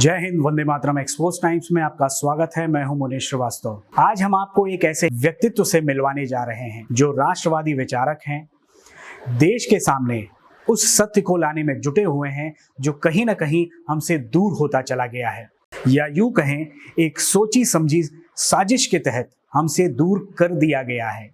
जय Hind, Vande Mataram. Expose times में आपका स्वागत है। मैं हूं मुनीश श्रीवास्तव। आज हम आपको एक ऐसे व्यक्तित्व से मिलवाने जा रहे हैं जो राष्ट्रवादी विचारक हैं, देश के सामने उस सत्य को लाने में जुटे हुए हैं जो कहीं ना कहीं हमसे दूर होता चला गया है, या यूं कहें एक सोची समझी साजिश के तहत हमसे दूर कर दिया गया है।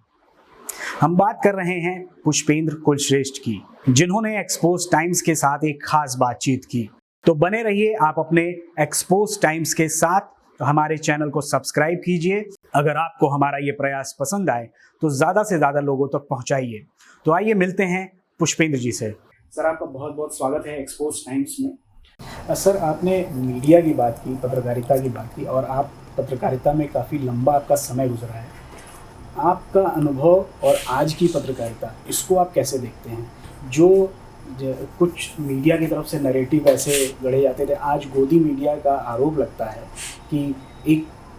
हम बात कर रहे हैं पुष्पेंद्र कुलश्रेष्ठ की, जिन्होंने एक्सपोज टाइम्स के साथ एक खास बातचीत की। तो बने रहिए आप अपने एक्सपोज टाइम्स के साथ, हमारे चैनल को सब्सक्राइब कीजिए। अगर आपको हमारा ये प्रयास पसंद आए तो ज़्यादा से ज़्यादा लोगों तक पहुंचाइए। तो आइए मिलते हैं पुष्पेंद्र जी से। सर, आपका बहुत बहुत स्वागत है एक्सपोज टाइम्स में। सर, आपने मीडिया की बात की, पत्रकारिता की बात की, और आप पत्रकारिता में काफ़ी लंबा आपका समय गुजरा है। आपका अनुभव और आज की पत्रकारिता, इसको आप कैसे देखते हैं? जो कुछ मीडिया की तरफ से नैरेटिव ऐसे गढ़े जाते थे, आज गोदी मीडिया का आरोप लगता है कि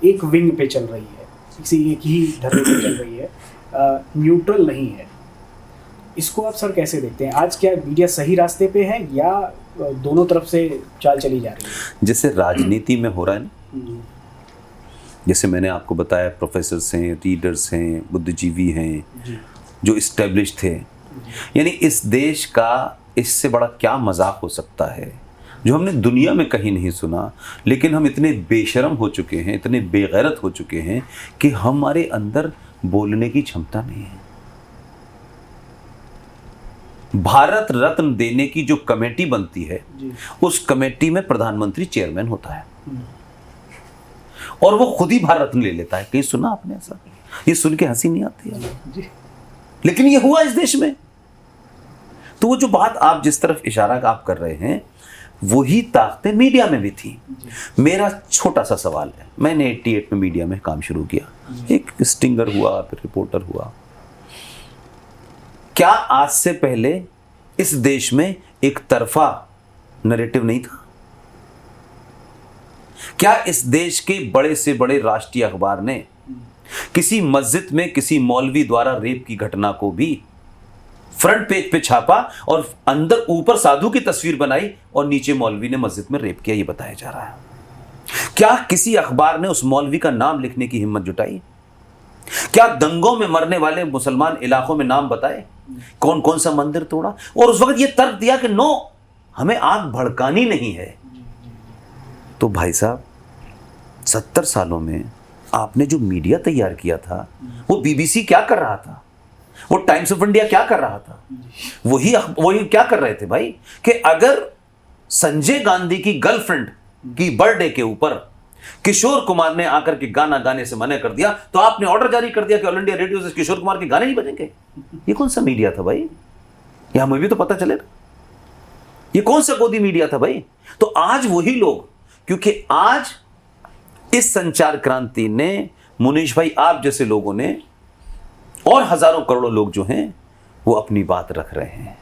एक विंग पे चल रही है, किसी एक ही ढर्रे पे चल रही है, न्यूट्रल नहीं है। इसको आप सर कैसे देखते हैं? आज क्या मीडिया सही रास्ते पे है या दोनों तरफ से चाल चली जा रही है? जैसे राजनीति में हो रहा है ना, जैसे मैंने आपको बताया, प्रोफेसर्स हैं, रीडर्स हैं, बुद्धिजीवी हैं जो इस्टेब्लिश थे, यानी इस देश का इससे बड़ा क्या मजाक हो सकता है जो हमने दुनिया में कहीं नहीं सुना। लेकिन हम इतने बेशर्म हो चुके हैं, इतने बेगैरत हो चुके हैं कि हमारे अंदर बोलने की क्षमता नहीं है। भारत रत्न देने की जो कमेटी बनती है, उस कमेटी में प्रधानमंत्री चेयरमैन होता है और वो खुद ही भारत रत्न ले लेता है। कहीं सुना आपने ऐसा? ये सुन के हंसी नहीं आती है, लेकिन ये हुआ इस देश में। तो वो जो बात आप जिस तरफ इशारा आप कर रहे हैं, वही ताकतें मीडिया में भी थी। मेरा छोटा सा सवाल है, मैंने 88 में मीडिया में काम शुरू किया, एक स्टिंगर हुआ, फिर रिपोर्टर हुआ। क्या आज से पहले इस देश में एक तरफा नैरेटिव नहीं था? क्या इस देश के बड़े से बड़े राष्ट्रीय अखबार ने किसी मस्जिद में किसी मौलवी द्वारा रेप की घटना को भी फ्रंट पेज पे छापा और अंदर ऊपर साधु की तस्वीर बनाई और नीचे मौलवी ने मस्जिद में रेप किया, ये बताया जा रहा है? क्या किसी अखबार ने उस मौलवी का नाम लिखने की हिम्मत जुटाई? क्या दंगों में मरने वाले मुसलमान इलाकों में नाम बताए, कौन कौन सा मंदिर तोड़ा? और उस वक्त ये तर्क दिया कि नो, हमें आग भड़कानी नहीं है। तो भाई साहब, 70 सालों में आपने जो मीडिया तैयार किया था, वो बीबीसी क्या कर रहा था, वो टाइम्स ऑफ इंडिया क्या कर रहा था, वही क्या कर रहे थे भाई? कि अगर संजय गांधी की गर्लफ्रेंड की बर्थडे के ऊपर किशोर कुमार ने आकर के गाना गाने से मना कर दिया, तो आपने ऑर्डर जारी कर दिया कि ऑल इंडिया रेडियो से किशोर कुमार के गाने नहीं बजेंगे। ये कौन सा मीडिया था भाई? यह हमें भी तो पता चलेगा, ये कौन सा गोदी मीडिया था भाई? तो आज वही लोग, क्योंकि आज इस संचार क्रांति ने, मुनीश भाई आप जैसे लोगों ने और हजारों करोड़ों लोग जो हैं वो अपनी बात रख रहे हैं,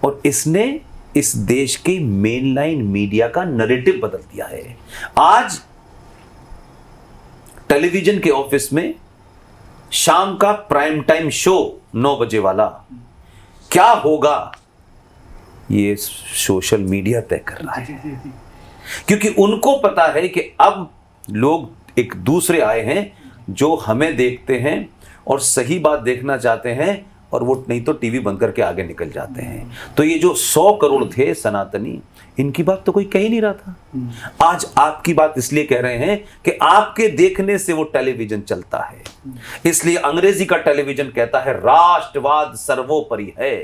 और इसने इस देश के मेनलाइन मीडिया का नैरेटिव बदल दिया है। आज टेलीविजन के ऑफिस में शाम का प्राइम टाइम शो 9 बजे वाला क्या होगा, ये सोशल मीडिया तय कर रहा है। क्योंकि उनको पता है कि अब लोग एक दूसरे आए हैं जो हमें देखते हैं और सही बात देखना चाहते हैं, और वो नहीं तो टीवी बंद करके आगे निकल जाते हैं। तो ये जो 100 करोड़ थे सनातनी, इनकी बात तो कोई कह ही नहीं रहा था। आज आपकी बात इसलिए कह रहे हैं कि आपके देखने से वो टेलीविजन चलता है। इसलिए अंग्रेजी का टेलीविजन कहता है राष्ट्रवाद सर्वोपरि है।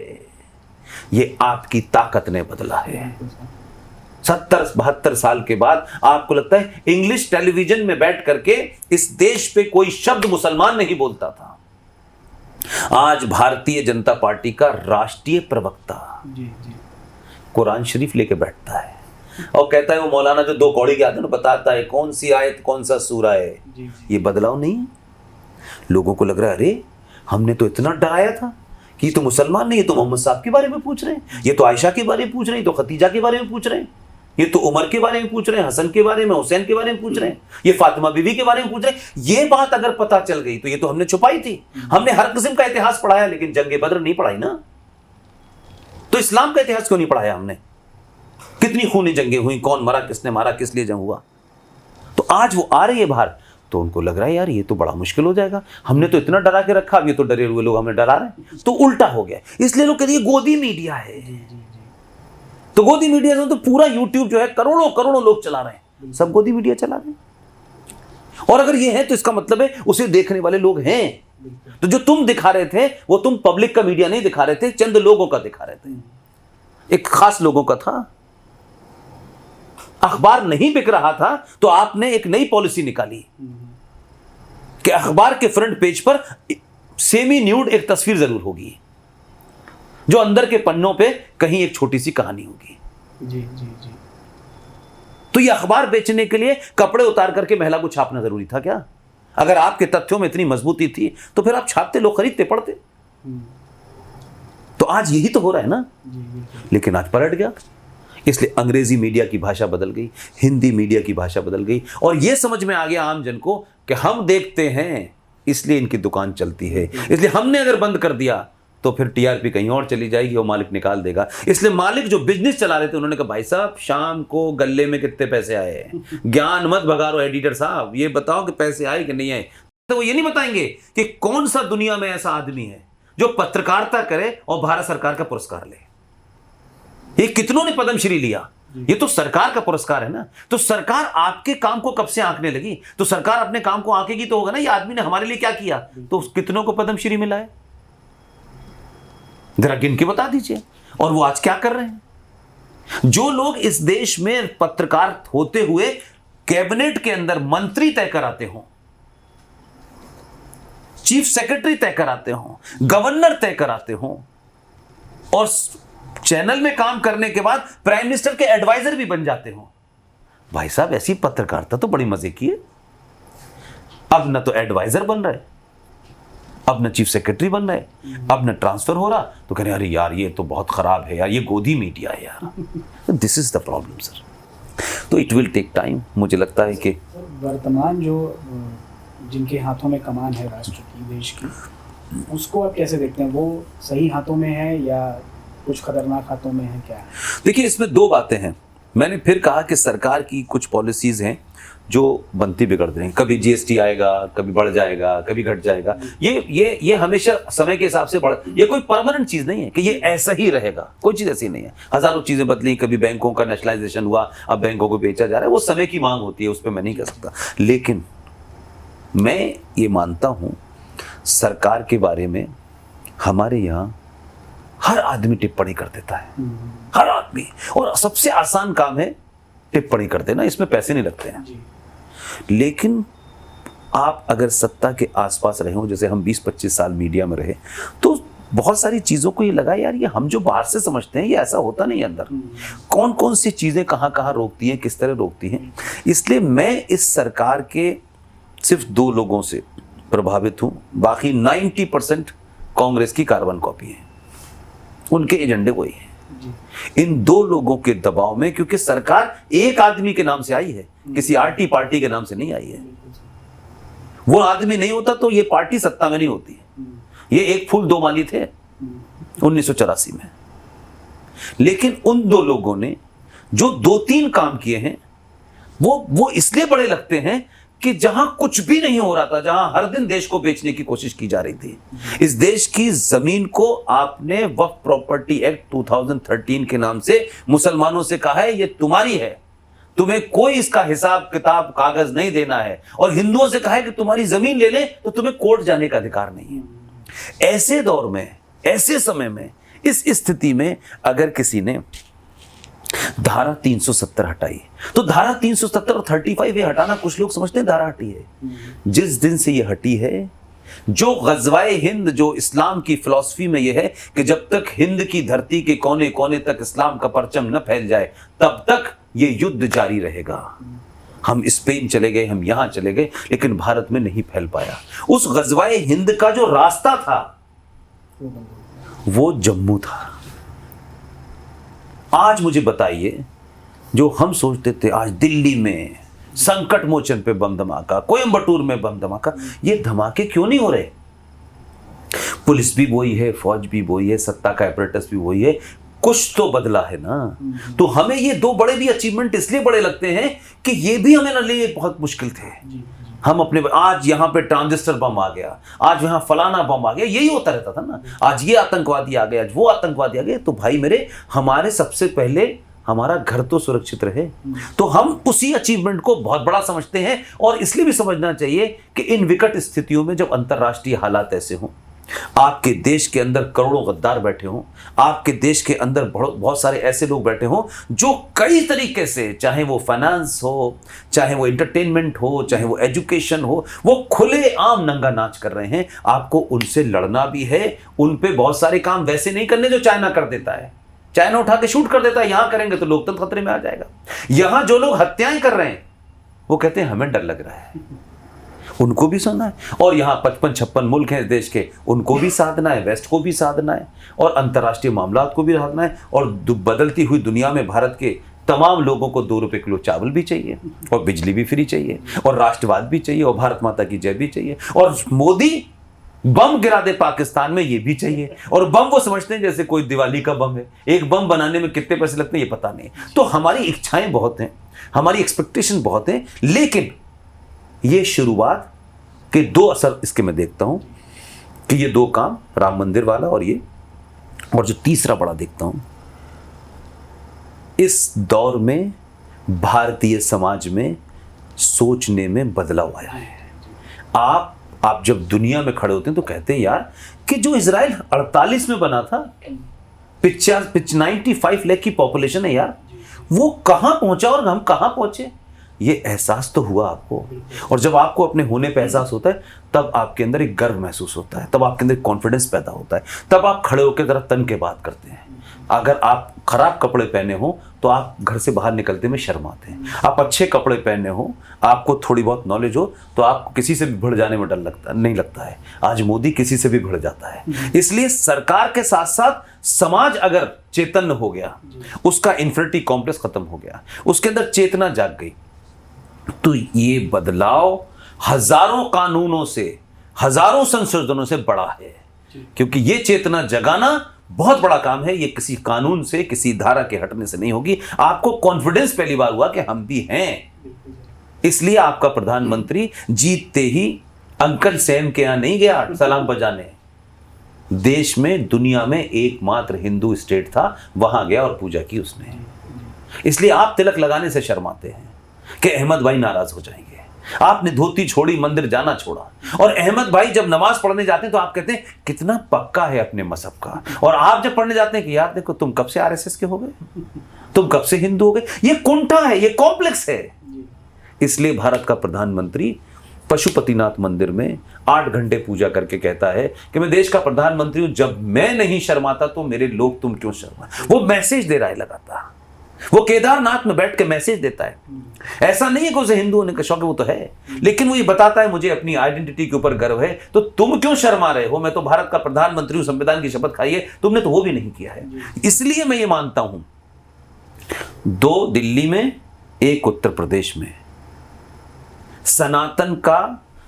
ये आपकी ताकत ने बदला है। 70-72 साल के बाद आपको लगता है इंग्लिश टेलीविजन में बैठ करके इस देश पे कोई शब्द मुसलमान नहीं बोलता था। आज भारतीय जनता पार्टी का राष्ट्रीय प्रवक्ता कुरान शरीफ लेके बैठता है और कहता है वो मौलाना जो 2 कौड़ी के आते हैं बताता है कौन सी आयत कौन सा सूरा है। ये बदलाव नहीं है। लोगों को लग रहा है अरे हमने तो इतना डराया था कि तो मुसलमान नहीं, ये तो मोहम्मद साहब के बारे में पूछ रहे हैं, ये तो आयशा के बारे में पूछ रहे हैं, ये तो खतीजा के बारे में पूछ रहे हैं, ये तो उमर के बारे में पूछ रहे हैं, हसन के बारे में, हुसैन के बारे में पूछ रहे हैं, ये फातिमा बीवी के बारे में पूछ रहे हैं। ये बात अगर पता चल गई तो ये तो हमने छुपाई थी। हमने हर किस्म का इतिहास पढ़ाया, लेकिन जंगे बद्र नहीं पढ़ाई ना। तो इस्लाम का इतिहास क्यों नहीं पढ़ाया हमने? कितनी खूनी जंगें हुई, कौन मरा, किसने मारा, किस लिए जंग हुआ। तो आज वो आ रही है बाहर, तो उनको लग रहा है यार ये तो बड़ा मुश्किल हो जाएगा, हमने तो इतना डरा के रखा, अब ये तो डरे हुए लोग हमें डरा रहे हैं। तो उल्टा हो गया, इसलिए लोग कहते हैं गोदी मीडिया है। तो गोदी मीडिया से तो पूरा यूट्यूब जो है करोड़ों करोड़ों लोग चला रहे हैं, सब गोदी मीडिया चला रहे हैं। और अगर ये है तो इसका मतलब है उसे देखने वाले लोग हैं। तो जो तुम दिखा रहे थे वो तुम पब्लिक का मीडिया नहीं दिखा रहे थे, चंद लोगों का दिखा रहे थे, एक खास लोगों का था। अखबार नहीं बिक रहा था तो आपने एक नई पॉलिसी निकाली कि अखबार के फ्रंट पेज पर सेमी न्यूड एक तस्वीर जरूर होगी, जो अंदर के पन्नों पे कहीं एक छोटी सी कहानी होगी। जी जी जी। तो ये अखबार बेचने के लिए कपड़े उतार करके महिला को छापना जरूरी था क्या? अगर आपके तथ्यों में इतनी मजबूती थी तो फिर आप छापते, लोग खरीदते, पढ़ते। तो आज यही तो हो रहा है ना। लेकिन आज पलट गया, इसलिए अंग्रेजी मीडिया की भाषा बदल गई, हिंदी मीडिया की भाषा बदल गई, और यह समझ में आ गया आम जन को कि हम देखते हैं इसलिए इनकी दुकान चलती है, इसलिए हमने अगर बंद कर दिया तो फिर टीआरपी कहीं और चली जाएगी और मालिक निकाल देगा। इसलिए मालिक जो बिजनेस चला रहे थे उन्होंने कहा भाई साहब शाम को गल्ले में कितने पैसे आए, ज्ञान मत भगारो एडिटर साहब, ये बताओ कि पैसे आए कि नहीं आए। तो वो ये नहीं बताएंगे कि कौन सा दुनिया में ऐसा आदमी है जो पत्रकारिता करे और भारत सरकार का पुरस्कार ले। ये कितनों ने पद्मश्री लिया, ये तो सरकार का पुरस्कार है ना। तो सरकार आपके काम को कब से आंकने लगी? तो सरकार अपने काम को आंकेगी तो होगा ना ये आदमी ने हमारे लिए क्या किया। तो कितनों को पद्मश्री मिला है, जरा गिन के बता दीजिए। और वो आज क्या कर रहे हैं? जो लोग इस देश में पत्रकार होते हुए कैबिनेट के अंदर मंत्री तय कराते हो, चीफ सेक्रेटरी तय कराते हो, गवर्नर तय कराते हो, और चैनल में काम करने के बाद प्राइम मिनिस्टर के एडवाइजर भी बन जाते हो, भाई साहब ऐसी पत्रकारिता तो बड़ी मजे की है। अब न तो एडवाइजर बन रहे, अब न चीफ सेक्रेटरी बन रहे, अब न ट्रांसफर हो रहा, तो कह रहे अरे यार ये तो बहुत खराब है यार, ये गोदी मीडिया है यार। This is the problem sir. तो इट विल टेक टाइम। मुझे लगता है कि वर्तमान जो जिनके हाथों में कमान है राष्ट्र की, देश की, उसको आप कैसे देखते हैं? वो सही हाथों में है या कुछ खतरनाक हाथों में है, क्या है? देखिए इसमें दो बातें हैं। मैंने फिर कहा कि सरकार की कुछ पॉलिसीज हैं जो बनती बिगड़ रही हैं। कभी जीएसटी आएगा, कभी बढ़ जाएगा, कभी घट जाएगा। ये हमेशा समय के हिसाब से बढ़, ये कोई परमानेंट चीज नहीं है कि ये ऐसा ही रहेगा, कोई चीज ऐसी नहीं है। हजारों चीजें बदली, कभी बैंकों का नेशनलाइजेशन हुआ, अब बैंकों को बेचा जा रहा है, वो समय की मांग होती है, उस पर मैं नहीं कह सकता। लेकिन मैं ये मानता हूं सरकार के बारे में हमारे यहाँ हर आदमी टिप्पणी कर देता है, हर आदमी। और सबसे आसान काम है टिप्पणी कर देना, इसमें पैसे नहीं लगते हैं। लेकिन आप अगर सत्ता के आसपास रहे हो, जैसे हम 20-25 साल मीडिया में रहे, तो बहुत सारी चीजों को ये लगा यार ये हम जो बाहर से समझते हैं ये ऐसा होता नहीं अंदर। कौन कौन सी चीजें कहाँ कहाँ रोकती हैं, किस तरह रोकती हैं। इसलिए मैं इस सरकार के सिर्फ 2 लोगों से प्रभावित हूं, बाकी 90% कांग्रेस की कार्बन कॉपी है, उनके एजेंडे वही है। इन 2 लोगों के दबाव में, क्योंकि सरकार एक आदमी के नाम से आई है, किसी आरटी पार्टी के नाम से नहीं आई है। वो आदमी नहीं होता तो ये पार्टी सत्ता में नहीं होती। ये एक फूल 2 माली थे 1984 में। लेकिन उन 2 लोगों ने जो 2-3 काम किए हैं वो इसलिए बड़े लगते हैं कि जहां कुछ भी नहीं हो रहा था, जहां हर दिन देश को बेचने की कोशिश की जा रही थी, इस देश की जमीन को आपने वक्फ प्रॉपर्टी एक्ट 2013 के नाम से मुसलमानों से कहा है ये तुम्हारी है, तुम्हें कोई इसका हिसाब किताब कागज नहीं देना है, और हिंदुओं से कहा है कि तुम्हारी जमीन ले ले तो तुम्हें कोर्ट जाने का अधिकार नहीं है। ऐसे दौर में, ऐसे समय में, इस स्थिति में अगर किसी ने धारा 370 हटाई, तो धारा 370 और 35 ये हटाना कुछ लोग समझते हैं धारा हटी है। जिस दिन से ये हटी है, जो गज़वाए हिंद, जो इस्लाम की फिलॉसफी में ये है कि जब तक हिंद की धरती के कोने कोने तक इस्लाम का परचम न फैल जाए तब तक ये युद्ध जारी रहेगा। हम स्पेन चले गए, हम यहां चले गए, लेकिन भारत में नहीं फैल पाया। उस गज़वाए हिंद का जो रास्ता था वो जम्मू था। आज मुझे बताइए, जो हम सोचते थे आज दिल्ली में संकट मोचन पे बम धमाका, कोयंबटूर में बम धमाका, ये धमाके क्यों नहीं हो रहे? पुलिस भी वही है, फौज भी वही है, सत्ता का अपरेटस भी वही है, कुछ तो बदला है ना। तो हमें ये दो बड़े भी अचीवमेंट इसलिए बड़े लगते हैं कि ये भी हमें लिए बहुत मुश्किल थे। हम अपने आज यहाँ पे ट्रांजिस्टर बम आ गया, आज यहाँ फलाना बम आ गया, यही होता रहता था ना। आज ये आतंकवादी आ गया, आज वो आतंकवादी आ गया। तो भाई मेरे, हमारे सबसे पहले हमारा घर तो सुरक्षित रहे। तो हम उसी अचीवमेंट को बहुत बड़ा समझते हैं। और इसलिए भी समझना चाहिए कि इन विकट स्थितियों में जब अंतर्राष्ट्रीय हालात ऐसे हों, आपके देश के अंदर करोड़ों गद्दार बैठे हों, आपके देश के अंदर बहुत सारे ऐसे लोग बैठे हों जो कई तरीके से, चाहे वो फाइनेंस हो, चाहे वो एंटरटेनमेंट हो, चाहे वो एजुकेशन हो, वो खुले आम नंगा नाच कर रहे हैं। आपको उनसे लड़ना भी है। उन पे बहुत सारे काम वैसे नहीं करने जो चाइना कर देता है। चाइना उठा के शूट कर देता है, यहां करेंगे तो लोकतंत्र खतरे में आ जाएगा। यहां जो लोग हत्याएं कर रहे हैं वो कहते हैं हमें डर लग रहा है, उनको भी सुनना है। और यहाँ 55-56 मुल्क हैं देश के, उनको भी साधना है, वेस्ट को भी साधना है, और अंतर्राष्ट्रीय मामलात को भी साधना है। और बदलती हुई दुनिया में भारत के तमाम लोगों को 2 रुपए किलो चावल भी चाहिए, और बिजली भी फ्री चाहिए, और राष्ट्रवाद भी चाहिए, और भारत माता की जय भी चाहिए। और मोदी बम गिरा दे पाकिस्तान में, ये भी चाहिए। और बम वो समझते हैं जैसे कोई दिवाली का बम है। एक बम बनाने में कितने पैसे लगते हैं ये पता नहीं। तो हमारी इच्छाएं बहुत हैं, हमारी एक्सपेक्टेशन बहुत हैं, लेकिन ये शुरुआत के 2 असर इसके मैं देखता हूं कि ये 2 काम, राम मंदिर वाला और ये, और जो तीसरा बड़ा देखता हूं, इस दौर में भारतीय समाज में सोचने में बदलाव आया है। आप जब दुनिया में खड़े होते हैं तो कहते हैं यार कि जो इजराइल 48 में बना था, 95 लाख की पॉपुलेशन है यार, वो कहां पहुंचा और हम कहां पहुंचे, ये एहसास तो हुआ आपको। और जब आपको अपने होने पे एहसास होता है, तब आपके अंदर एक गर्व महसूस होता है, तब आपके अंदर कॉन्फिडेंस पैदा होता है, तब आप खड़े होकर जरा तन के बात करते हैं। अगर आप खराब कपड़े पहने हो तो आप घर से बाहर निकलते में शर्माते हैं। आप अच्छे कपड़े पहने हो, आपको थोड़ी बहुत नॉलेज हो, तो आपको किसी से भी भिड़ जाने में डर नहीं लगता है। आज मोदी किसी से भी भिड़ जाता है। इसलिए सरकार के साथ साथ समाज अगर चेतन हो गया, उसका इन्फिनिटी कॉम्प्लेक्स खत्म हो गया, उसके अंदर चेतना जाग गई, तो ये बदलाव हजारों कानूनों से, हजारों संशोधनों से बड़ा है। क्योंकि ये चेतना जगाना बहुत बड़ा काम है। ये किसी कानून से, किसी धारा के हटने से नहीं होगी। आपको कॉन्फिडेंस पहली बार हुआ कि हम भी हैं। इसलिए आपका प्रधानमंत्री जीतते ही अंकल सैम के यहां नहीं गया सलाम बजाने। देश में, दुनिया में एकमात्र हिंदू स्टेट था, वहां गया और पूजा की उसने। इसलिए आप तिलक लगाने से शर्माते हैं कि अहमद भाई नाराज हो जाएंगे। आपने धोती छोड़ी, मंदिर जाना छोड़ा, और अहमद भाई जब नमाज पढ़ने जाते हैं तो आप कहते हैं कितना पक्का है अपने मजहब का। और आप जब पढ़ने जाते हैं कि यार देखो तुम कब से आरएसएस के हो गए, तुम कब से हिंदू हो गए। ये कुंठा है, ये कॉम्प्लेक्स है। इसलिए भारत का प्रधानमंत्री पशुपतिनाथ मंदिर में 8 घंटे पूजा करके कहता है कि मैं देश का प्रधानमंत्री हूं, जब मैं नहीं शर्माता तो मेरे लोग तुम क्यों शर्मा। वो मैसेज दे रहा है लगातार। वो केदारनाथ में बैठ के मैसेज देता है। ऐसा नहीं है कि उसे हिंदू होने का शौक है, वो तो है, लेकिन वो ये बताता है मुझे अपनी आइडेंटिटी के ऊपर गर्व है, तो तुम क्यों शर्मा रहे हो। मैं तो भारत का प्रधानमंत्री हूं, संविधान की शपथ खाई है, तुमने तो वो भी नहीं किया है। इसलिए मैं ये मानता हूं, 2 दिल्ली में, 1 उत्तर प्रदेश में, सनातन का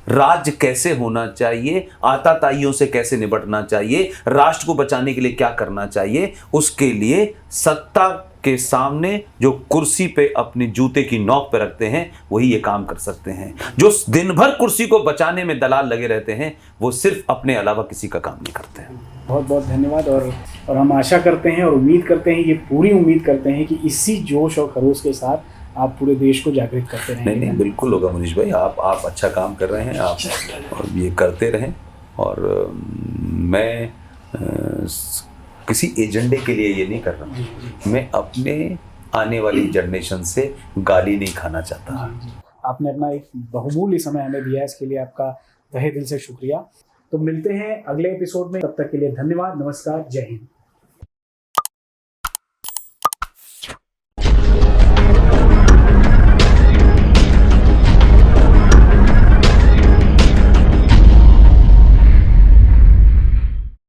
राज्य कैसे होना चाहिए, आताताइयों से कैसे निपटना चाहिए, राष्ट्र को बचाने के लिए क्या करना चाहिए, उसके लिए सत्ता के सामने जो कुर्सी पे अपने जूते की नोक पे रखते हैं वही ये काम कर सकते हैं। जो दिन भर कुर्सी को बचाने में दलाल लगे रहते हैं वो सिर्फ अपने अलावा किसी का काम नहीं करते हैं। बहुत बहुत धन्यवाद। और हम आशा करते हैं और उम्मीद करते हैं, ये पूरी उम्मीद करते हैं कि इसी जोश और खरोश के साथ आप पूरे देश को जागृत करते रहेंगे। नहीं, बिल्कुल होगा मुनीश भाई। आप अच्छा काम कर रहे हैं, आप और ये करते रहें। और मैं किसी एजेंडे के लिए ये नहीं कर रहा हूँ। मैं अपने आने वाली जनरेशन से गाली नहीं खाना चाहता। आपने अपना एक बहुमूल्य समय हमें दिया, इसके लिए आपका तहे दिल से शुक्रिया। तो मिलते हैं अगले एपिसोड में, तब तक के लिए धन्यवाद, नमस्कार, जय हिंद।